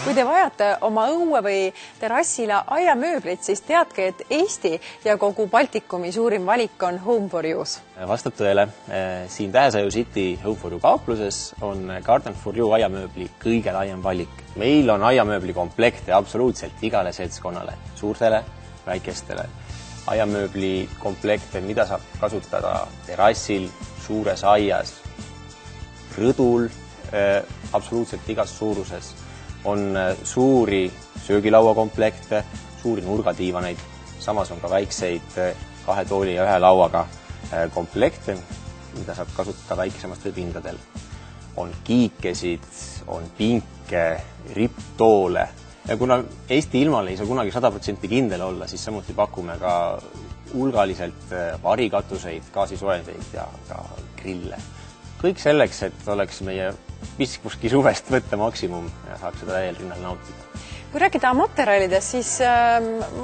Kui te vajate oma õue või terrassile aiamööblit, siis teadke, et Eesti ja kogu Baltikumi suurim valik on Home for You's. Vastab tõele, siin Tähesaju City Home for You kaupluses on Garden for You aiamööbli kõige laiem valik. Meil on aiamööbli komplekte absoluutselt igale seltskonnale, suurtele, väikestele. Aiamööbli komplekte, mida saab kasutada terrassil, suures aias, rõdul, absoluutselt igas suuruses. On suuri söögilauakomplekte, suuri nurgadiivaneid, samas on ka väikseid 2 tooli ja 1 lauaga komplekte, mida saab kasutada väiksemastel pindadel. On kiikesid, on pinke, ripptoole ja kuna Eesti ilmal ei saa kunagi 100% kindel olla, siis samuti pakume ka hulgaliselt varikatuseid, gaasisoojendeid ja ka grille. Kõik selleks, et oleks meie piskuski suvest võtta maksimum ja saaks seda täiel rinnal nautida. Kui rääkida materjalidest, siis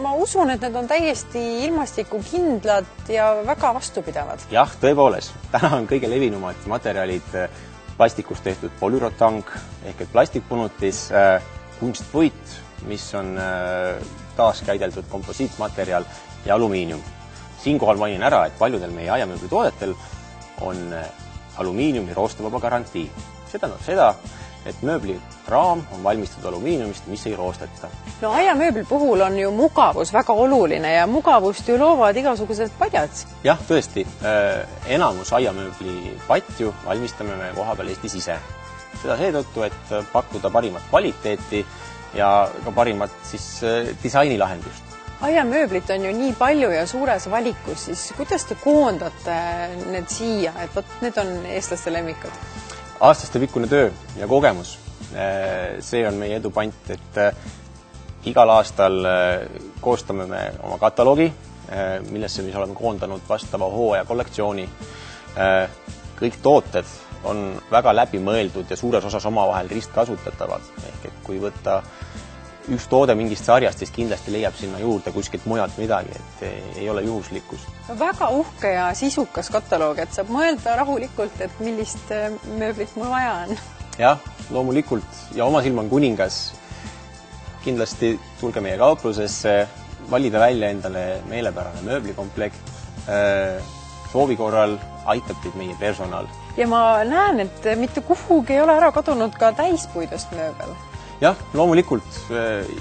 ma usun, et need on täiesti ilmastikukindlad ja väga vastupidavad. Jah, tõepoolest. Täna on kõige levinumad materjalid plastikust tehtud polürotang ehk et plastikpunutis, kunstpuit, mis on taaskäideldud komposiitmaterjal ja alumiinium. Siinkohal mainin ära, et paljudel meie aiamööbli toodetel on alumiiniumi roostevaba garantii. See tähendab seda, et mööbli raam on valmistatud alumiiniumist, mis ei roosteta. No aiamööbli puhul on ju mugavus väga oluline ja mugavust ju loovad igasugused padjad. Jah, tõesti. Enamus aiamööbli patju valmistame me kohapeal Eestis ise. Seda seetõttu, et pakkuda parimat kvaliteeti ja ka parimat disainilahendust. Aiamööblit on ju nii palju ja suures valikus, siis kuidas te koondate need siia, et need on eestlaste lemmikud? Aastaste pikkune töö ja kogemus. See on meie edupant, et igal aastal koostame me oma kataloogi, millesse mis oleme koondanud vastava hooaja kollektsiooni. Kõik tooted on väga läbimõeldud ja suures osas omavahel ristkasutatavad. Ehk et kui võtta üks toode mingist sarjast, siis kindlasti leiab sinna juurde kuskilt mujalt midagi, et ei ole juhuslikkust. Väga uhke ja sisukas kataloog, et saab mõelda rahulikult, et millist mööblit mul vaja on. Jah, loomulikult ja oma silm on kuningas. Kindlasti tulge meie kauplusesse, valida välja endale meelepärane mööblikomplekt. Soovi korral aitab teid meie personal. Ja ma näen, et mitte kuhugi ei ole ära kadunud ka täispuidust mööbel. Jah, loomulikult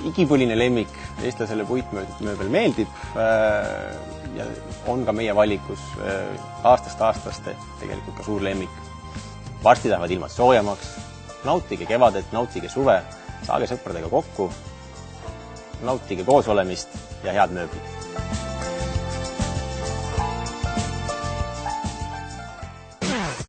igipõline lemmik, eestlasele puitmööbel meeldib ja on ka meie valikus aastast tegelikult ka suur lemmik. Varsti lähevad ilmad soojemaks, nautige kevadet, nautige suve, saage sõpradega kokku, nautige koos olemist ja head mööblit.